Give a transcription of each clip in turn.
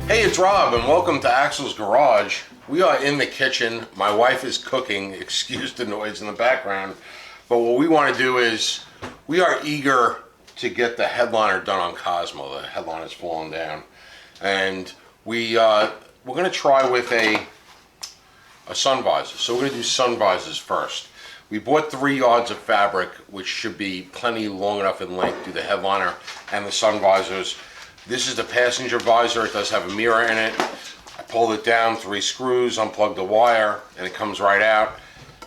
Hey, it's Rob, and welcome to Axel's Garage. We are in the kitchen. My wife is cooking. Excuse the noise in the background. But what we want to do is, we are eager to get the headliner done on Cosmo. The headliner's fallen down. And we're going to try with a sun visor. So we're going to do sun visors first. We bought 3 yards of fabric, which should be plenty long enough in length to do the headliner and the sun visors. This is the passenger visor. It does have a mirror in it. I pulled it down, 3 screws, unplugged the wire, and it comes right out.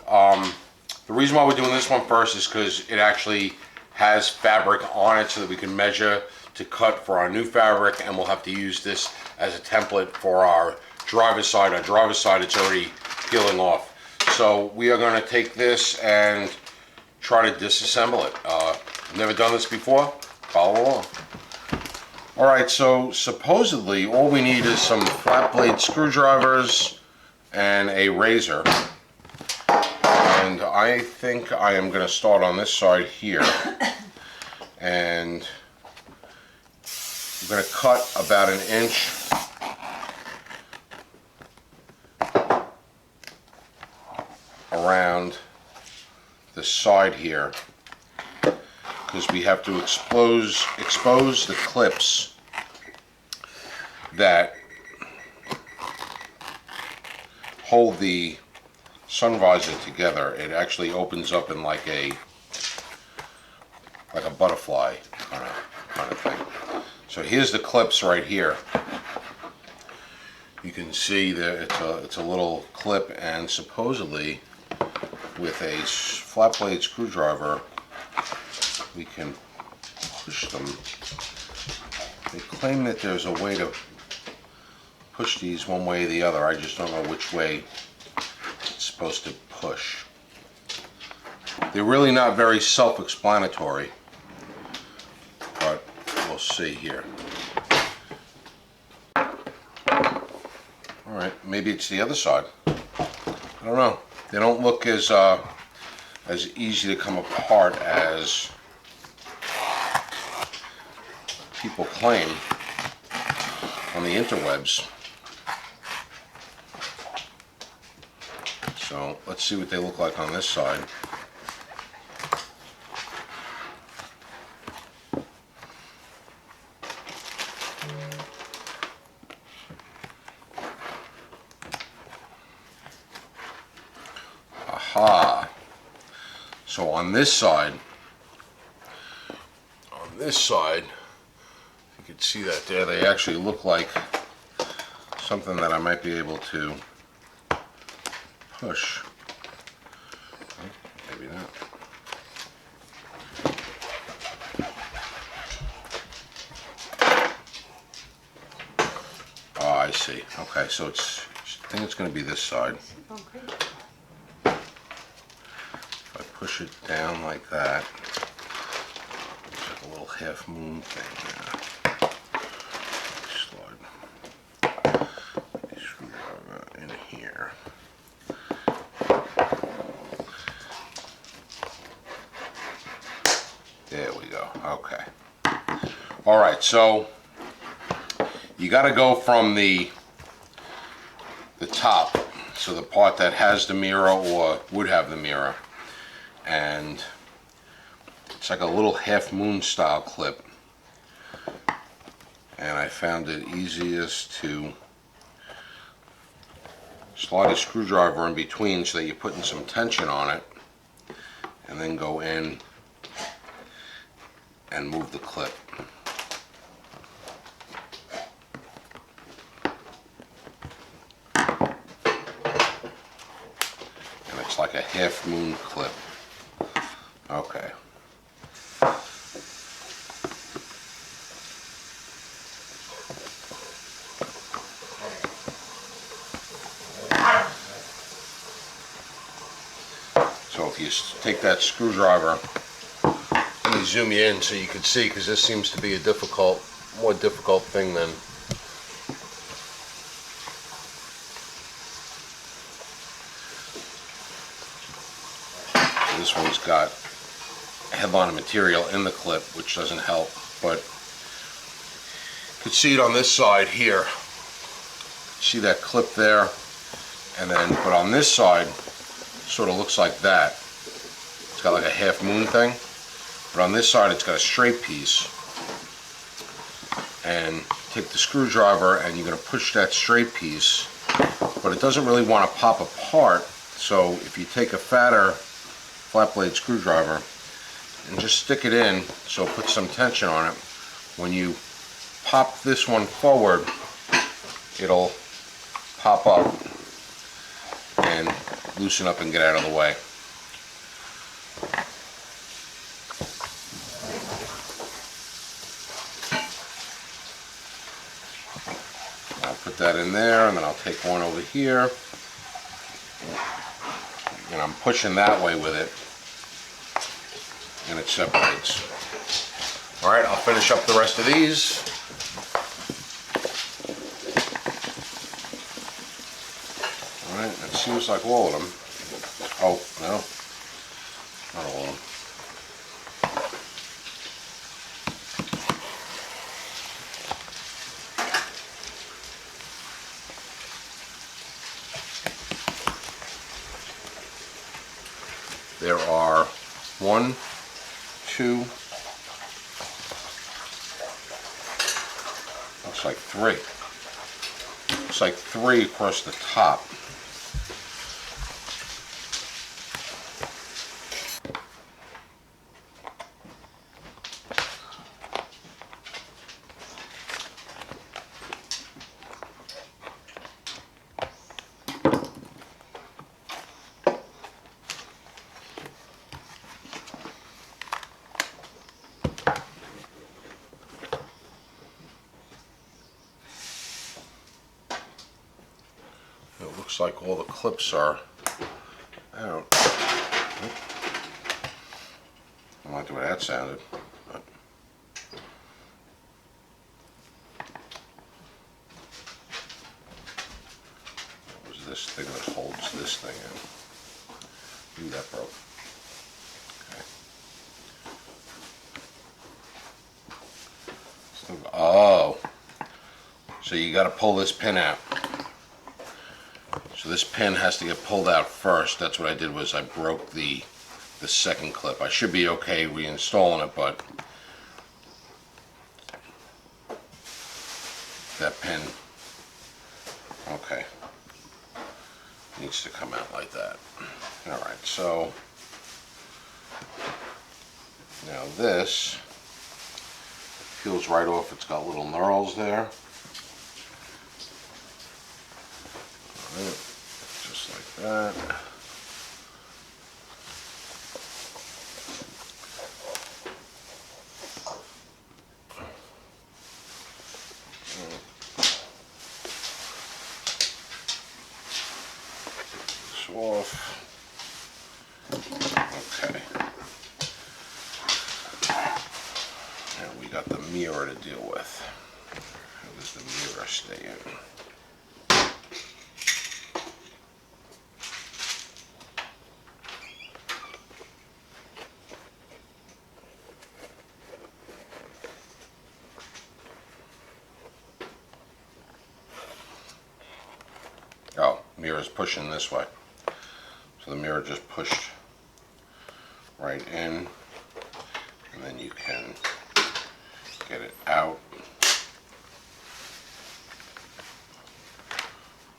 The reason why we're doing this one first is because it actually has fabric on it so that we can measure to cut for our new fabric, and we'll have to use this as a template for our driver's side. Our driver's side, it's already peeling off. So we are going to take this and try to disassemble it. Never done this before? Follow along. Alright, so supposedly all we need is some flat blade screwdrivers and a razor. And I think I am going to start on this side here. And I'm going to cut about 1 inch around the side here, because we have to expose the clips that hold the sun visor together. It actually opens up in like a butterfly kind of thing. So here's the clips right here. You can see that it's a little clip, and supposedly with a flat blade screwdriver we can push them. They claim that there's a way to push these one way or the other. I just don't know which way it's supposed to push. They're really not very self-explanatory, but we'll see here. Alright, maybe it's the other side. I don't know. They don't look as easy to come apart as people claim on the interwebs. So let's see what they look like on this side. Aha! So on this side, you can see that there, they actually look like something that I might be able to push. Maybe not. Oh, I see. Okay, so I think it's going to be this side. If I push it down like that, it's like a little half moon thing there. In here. There we go. Okay. All right. So you got to go from the top, so the part that has the mirror or would have the mirror, and it's like a little half moon style clip. And I found it easiest to slide a screwdriver in between so that you're putting some tension on it, and then go in and move the clip. And it's like a half moon clip. Okay. So if you take that screwdriver, let me zoom you in so you can see, because this seems to be a more difficult thing than this one's got headliner material in the clip, which doesn't help, but you can see it on this side here. See that clip there? And then, but on this side, sort of looks like that. It's got like a half moon thing. But on this side, it's got a straight piece. And take the screwdriver and you're going to push that straight piece. But it doesn't really want to pop apart. So if you take a fatter flat blade screwdriver and just stick it in so it puts some tension on it, when you pop this one forward, it'll pop up and loosen up and get out of the way. I'll put that in there, and then I'll take one over here, and I'm pushing that way with it, and it separates. Alright, I'll finish up the rest of these. Alright, it seems like all of them. Oh, no, not all of them. There are 1, 2, looks like 3. Looks like 3 across the top. It looks like all the clips are out. I don't like the way that sounded. But what was this thing that holds this thing in? Ooh, that broke. Okay. Oh, so you got to pull this pin out. So this pin has to get pulled out first. That's what I did, was I broke the second clip. I should be okay reinstalling it, but that pin, okay, needs to come out like that. Alright, so now this peels right off. It's got little knurls there. Alright. Just like that. This off. Okay. Now we got the mirror to deal with. How does the mirror stay in? Oh, mirror's pushing this way. So the mirror just pushed right in, and then you can get it out.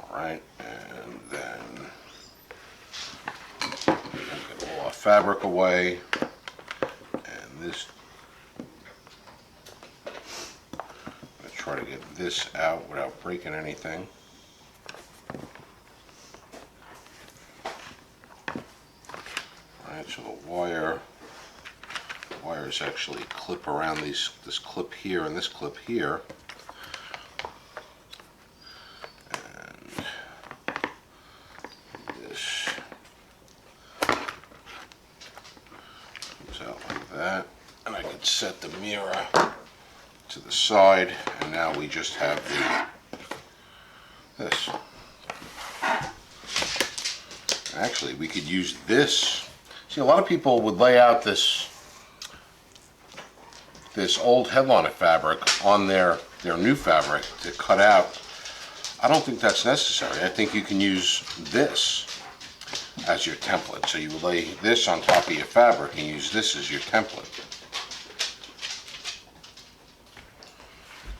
Alright, and then get all our fabric away, and this, I'm going to try to get this out without breaking anything. So the wires actually clip around this clip here and this clip here, and this comes out like that, and I can set the mirror to the side, and now we just have this. Actually, we could use this. See, a lot of people would lay out this old headliner fabric on their new fabric to cut out. I don't think that's necessary. I think you can use this as your template. So you lay this on top of your fabric and use this as your template.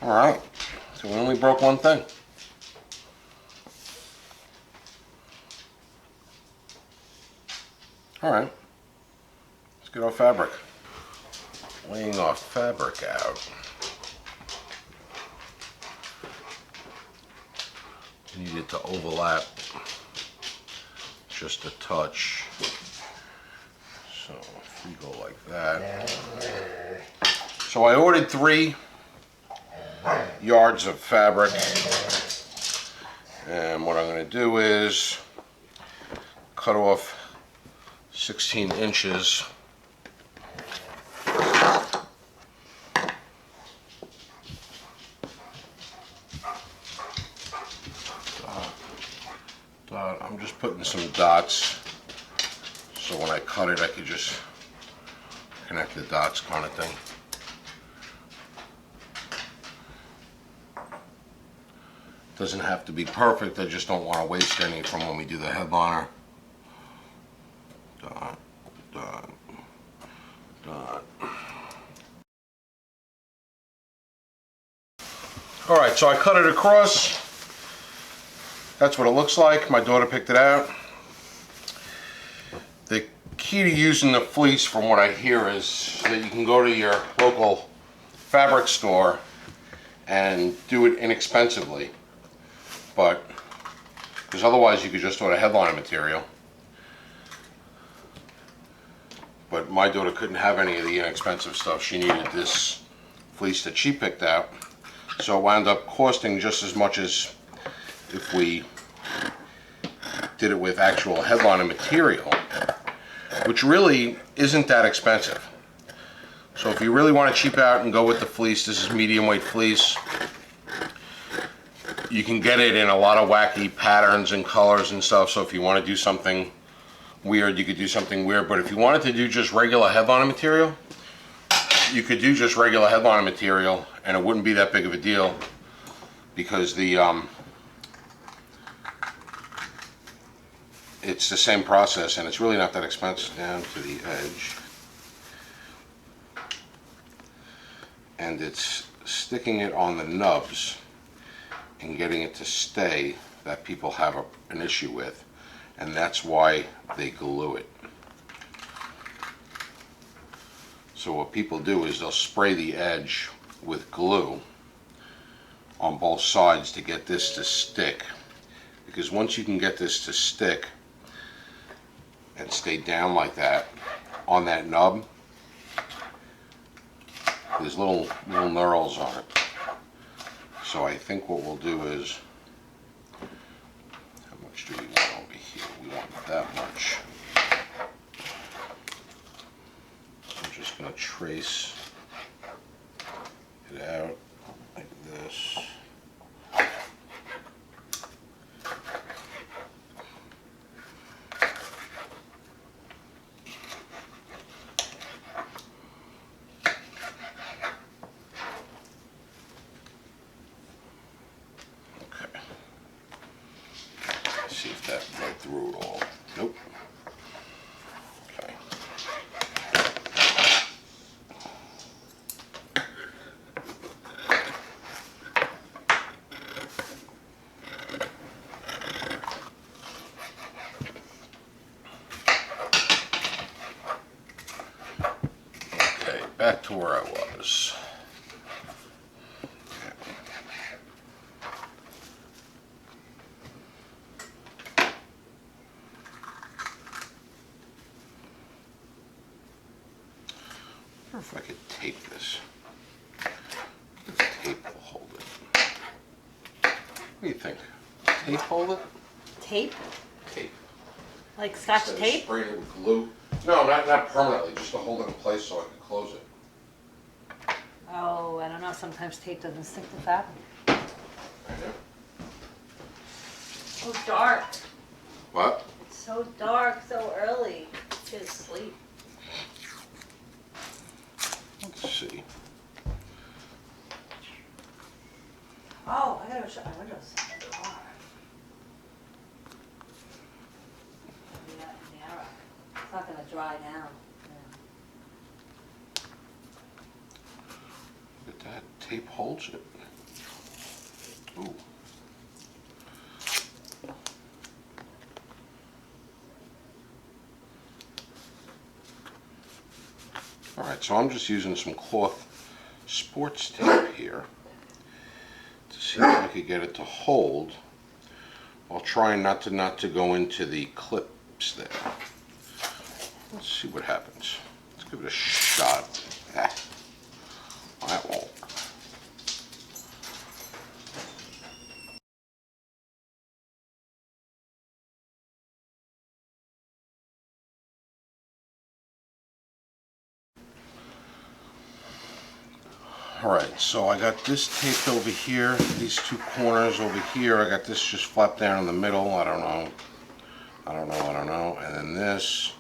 All right, so we only broke one thing. All right, let's get our fabric. Laying our fabric out. Need it to overlap just a touch. So if we go like that. So I ordered 3 yards of fabric, and what I'm going to do is cut off 16 inches. I'm just putting some dots so when I cut it I could just connect the dots kind of thing. Doesn't have to be perfect, I just don't want to waste any from when we do the headliner. Dot, dot, dot. Alright, so I cut it across. That's what it looks like. My daughter picked it out. The key to using the fleece, from what I hear, is that you can go to your local fabric store and do it inexpensively. But, because otherwise you could just order headliner material. But my daughter couldn't have any of the inexpensive stuff. She needed this fleece that she picked out. So it wound up costing just as much as if we did it with actual headliner material, which really isn't that expensive. So if you really want to cheap out and go with the fleece, this is medium weight fleece. You can get it in a lot of wacky patterns and colors and stuff, so if you want to do something weird, you could do something weird. But if you wanted to do just regular headliner material, you could do just regular headliner material and it wouldn't be that big of a deal, because the it's the same process and it's really not that expensive. Down to the edge, and it's sticking it on the nubs and getting it to stay that people have an issue with, and that's why they glue it. So what people do is they'll spray the edge with glue on both sides to get this to stick, because once you can get this to stick and stay down like that on that nub, there's little knurls on it. So I think what we'll do is, how much do we want over here? We want that much. I'm just going to trace it out like this. See if that went through it all. Nope. Okay. Okay, back to where I was. I wonder if I could tape this. This tape will hold it. What do you think? Tape hold it? Tape? Tape. Like Scotch Instead of tape? spraying it with glue. No, not permanently, just to hold it in place so I can close it. Oh, I don't know. Sometimes tape doesn't stick to fabric. I know. So dark. What? It's so dark so early. Kids sleep. Let's see. Oh, I gotta shut my windows. dry down. Look at that, tape holds it. Ooh. All right, so I'm just using some cloth sports tape here to see if I could get it to hold while trying not to go into the clips there. Let's see what happens. Let's give it a shot. Ah, that won't. Alright, so I got this taped over here, these two corners over here. I got this just flat down in the middle. I don't know. And then this.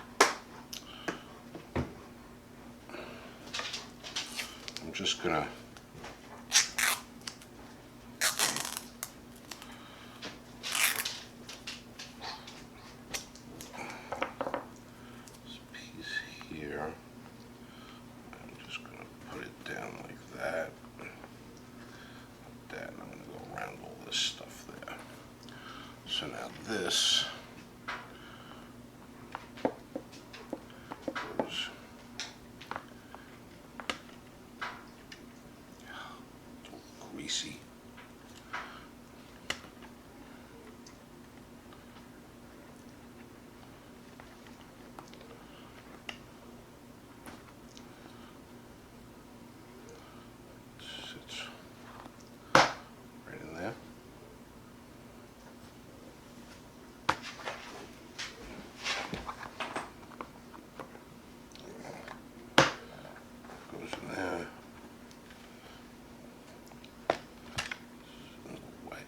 I'm just gonna this piece here. I'm just gonna put it down like that. Like that, and I'm gonna go around all this stuff there. So now this goes. It's all greasy. Sits right in there. Goes in there. Way.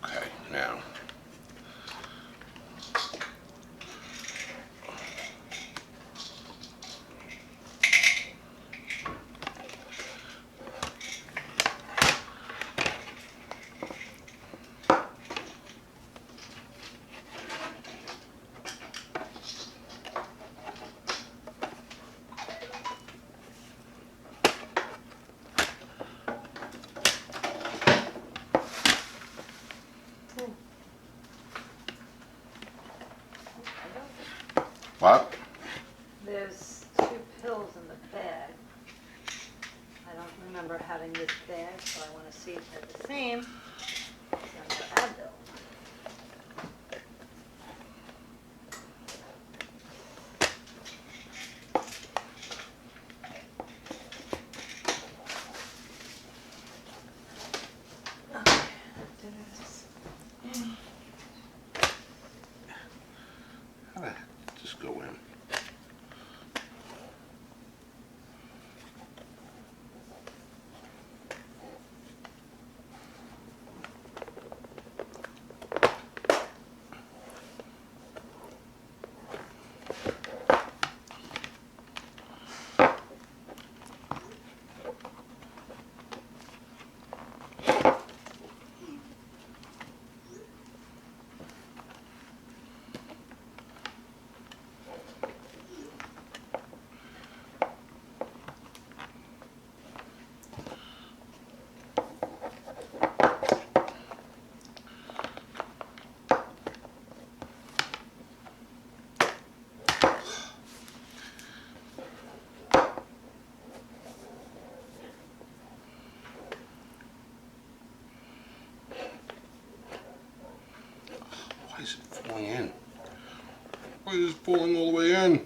Okay, now what? There's 2 pills in the bag. I don't remember having this bag, so I want to see if they're the same. So I'm gonna add them. Okay, there it is. How the heck did this go in? Why is it pulling all the way in?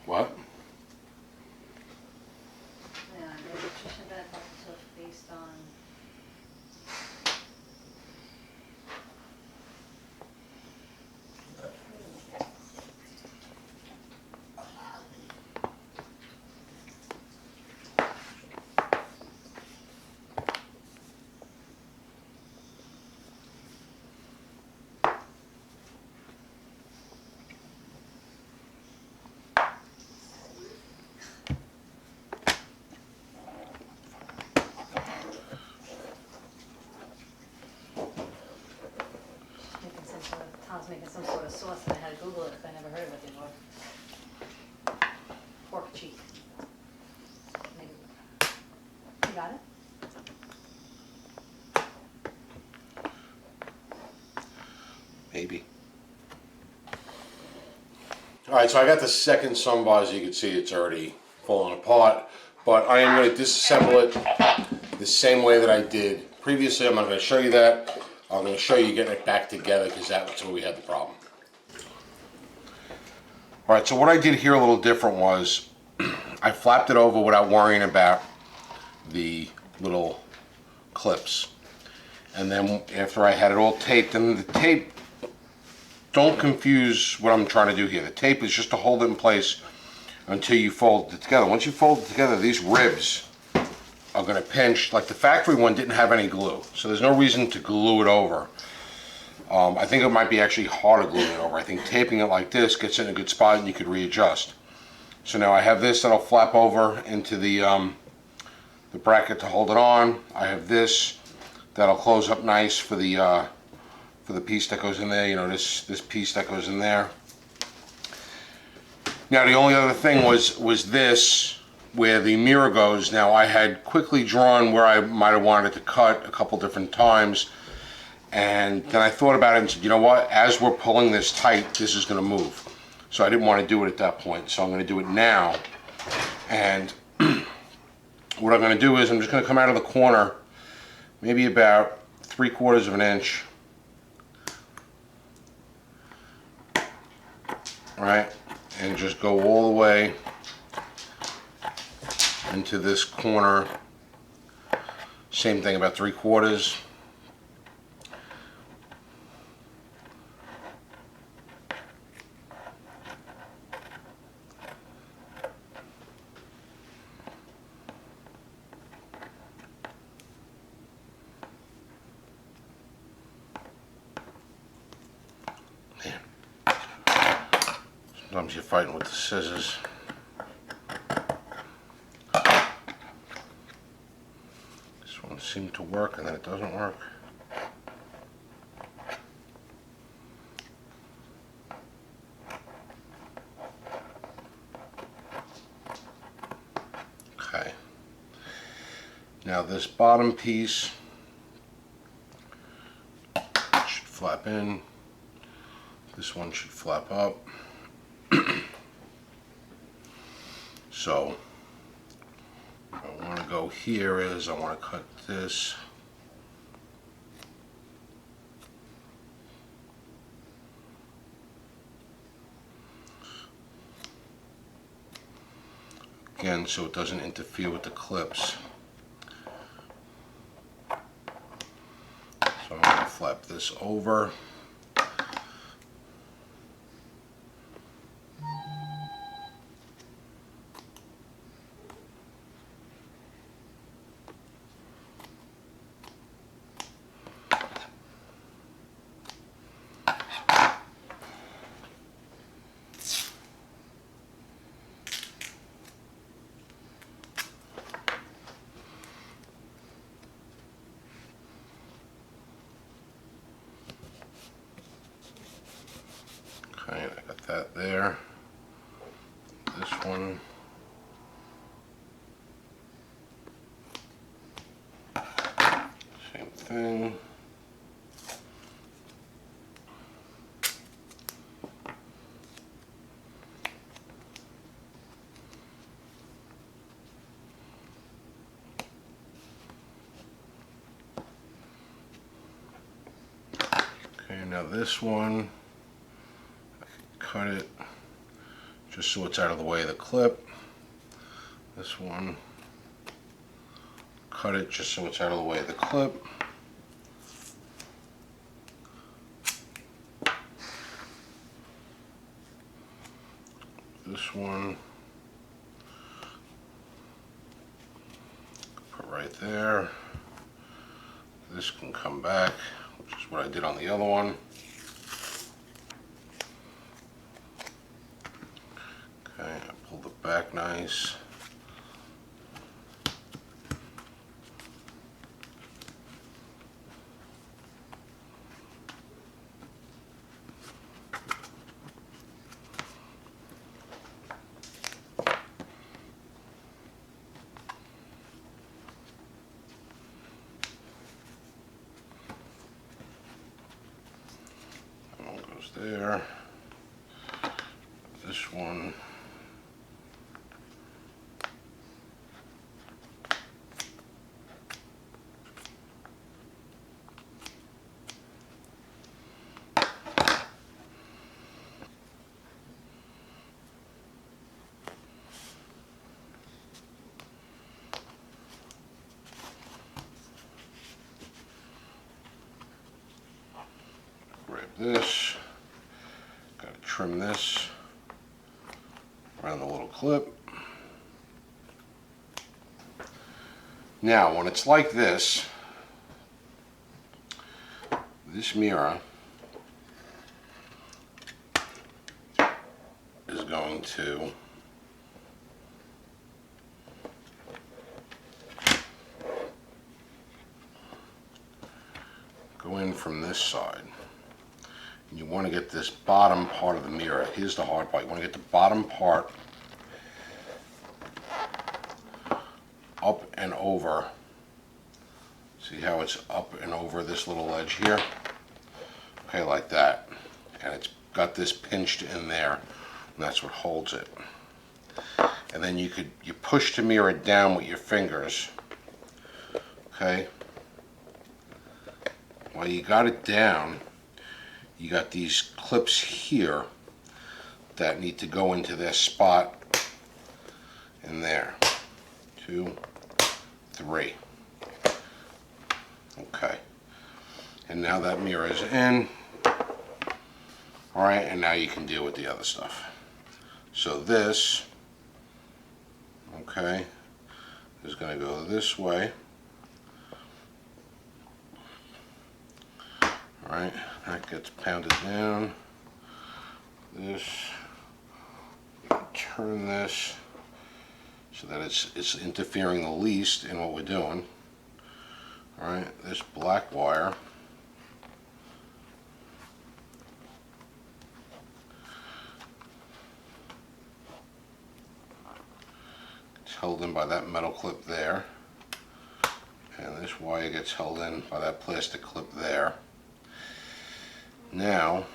What? Yeah, the nutrition bed also based on. Tom's making some sort of sauce and I had to Google it because I never heard of it before. Pork cheek. Maybe. You got it? Maybe. All right, so I got the second sun bar. As you can see, it's already falling apart. But I am going to disassemble it the same way that I did previously. I'm not going to show you that. I'm going to show you getting it back together because that's where we had the problem. All right, so what I did here a little different was I flapped it over without worrying about the little clips. And then after I had it all taped, and the tape, don't confuse what I'm trying to do here. The tape is just to hold it in place until you fold it together. Once you fold it together, these ribs are going to pinch. Like the factory one didn't have any glue, so there's no reason to glue it over. I think it might be actually harder gluing it over. I think taping it like this gets it in a good spot and you could readjust. So now I have this that'll flap over into the bracket to hold it on. I have this that'll close up nice for the piece that goes in there. You know, this piece that goes in there. Now the only other thing was this, where the mirror goes. Now I had quickly drawn where I might have wanted to cut a couple different times, and then I thought about it and said, you know what, as we're pulling this tight, this is going to move. So I didn't want to do it at that point, so I'm going to do it now. And what I'm going to do is I'm just going to come out of the corner, maybe about 3/4 of an inch. All right, and just go all the way into this corner. Same thing, about 3/4. Sometimes you're fighting with the scissors. This one seemed to work and then it doesn't work. Okay. Now this bottom piece should flap in. This one should flap up. So what I want to go here is I want to cut this. Again, so it doesn't interfere with the clips. this over. Okay, I got that there. This one. Same thing. Okay, now this one, I can cut it just so it's out of the way of the clip. This one, cut it just so it's out of the way of the clip. This one, put right there. This can come back, which is what I did on the other one. Okay, I pulled it back nice. That one goes there. This one. Grab this, gotta trim this around the little clip. Now, when it's like this, this mirror is going to go in from this side. You want to get this bottom part of the mirror. Here's the hard part. You want to get the bottom part up and over. See how it's up and over this little edge here? Okay, like that. And it's got this pinched in there, and that's what holds it. And then you push the mirror down with your fingers. Okay? While you got it down, you got these clips here that need to go into this spot in there. 2, 3. Okay. And now that mirror is in. Alright, and now you can deal with the other stuff. So this, okay, is going to go this way. Alright, that gets pounded down. This, turn this so that it's interfering the least in what we're doing. Alright, this black wire gets held in by that metal clip there, and this wire gets held in by that plastic clip there. Now,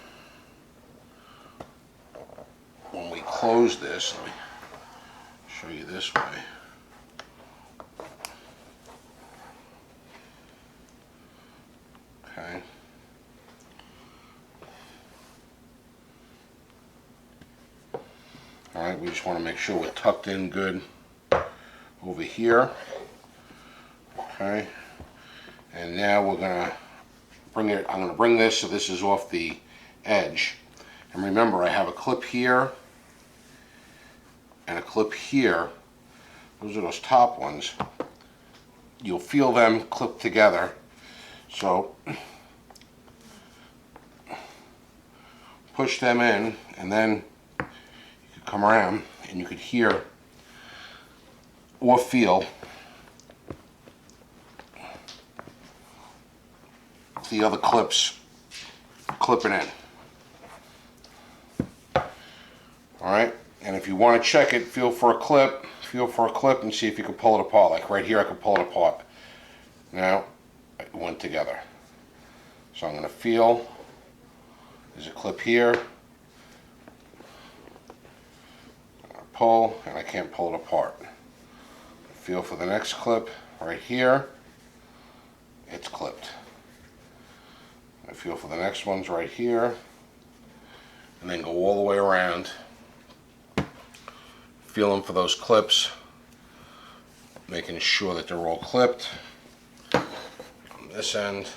when we close this, let me show you this way. Okay. Alright, we just want to make sure we're tucked in good over here. Okay. And now we're going to I'm going to bring this so this is off the edge. And remember, I have a clip here and a clip here. Those are those top ones. You'll feel them clip together. So push them in, and then you could come around and you could hear or feel the other clips clipping in. Alright, and if you want to check it, feel for a clip and see if you can pull it apart. Like right here, I can pull it apart. Now, it went together. So I'm going to feel, there's a clip here. I'm going to pull, and I can't pull it apart. Feel for the next clip right here. It's clipped. I feel for the next ones right here, and then go all the way around, feeling for those clips, making sure that they're all clipped on this end.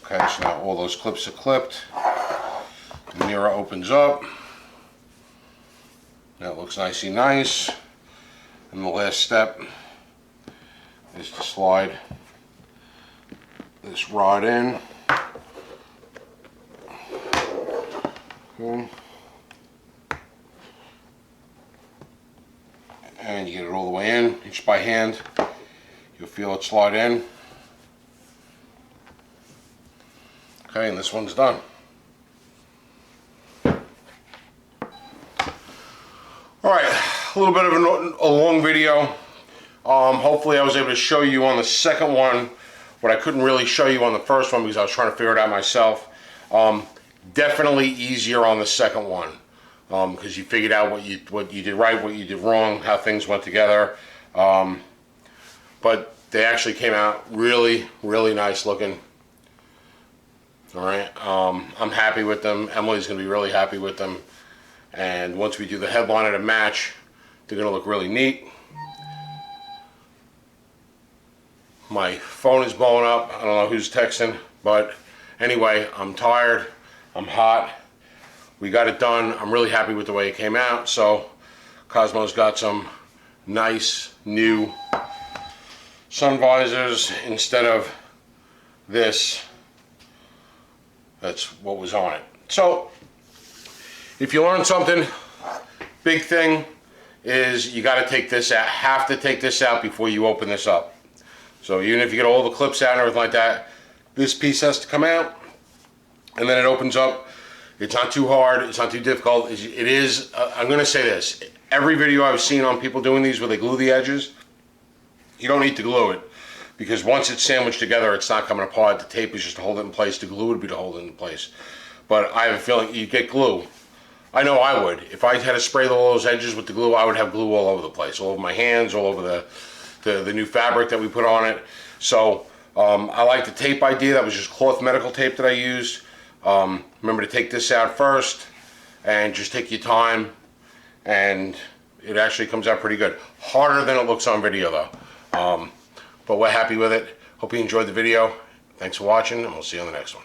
Okay, so now all those clips are clipped. The mirror opens up. That looks nicey nice. And the last step is to slide this rod in. Okay. And you get it all the way in, each by hand. You'll feel it slide in. Okay, and this one's done. Alright, a little bit of a long video. Hopefully I was able to show you on the second one what I couldn't really show you on the first one because I was trying to figure it out myself. Definitely easier on the second one because you figured out what you did right, what you did wrong, how things went together. But they actually came out really, really nice looking. Alright, I'm happy with them. Emily's going to be really happy with them. And once we do the headliner to match, they're going to look really neat. My phone is blowing up. I don't know who's texting, but anyway, I'm tired. I'm hot. We got it done. I'm really happy with the way it came out. So Cosmo's got some nice new sun visors instead of this. That's what was on it. So if you learn something, big thing is you got to take this out. Have to take this out before you open this up. So even if you get all the clips out and everything like that, this piece has to come out, and then it opens up. It's not too hard. It's not too difficult. It is. I'm going to say this. Every video I've seen on people doing these where they glue the edges, you don't need to glue it because once it's sandwiched together, it's not coming apart. The tape is just to hold it in place. The glue would be to hold it in place. But I have a feeling you get glue. I know I would. If I had to spray all those edges with the glue, I would have glue all over the place, all over my hands, all over the new fabric that we put on it. So I like the tape idea. That was just cloth medical tape that I used. Remember to take this out first and just take your time, and it actually comes out pretty good. Harder than it looks on video though. But we're happy with it. Hope you enjoyed the video. Thanks for watching, and we'll see you on the next one.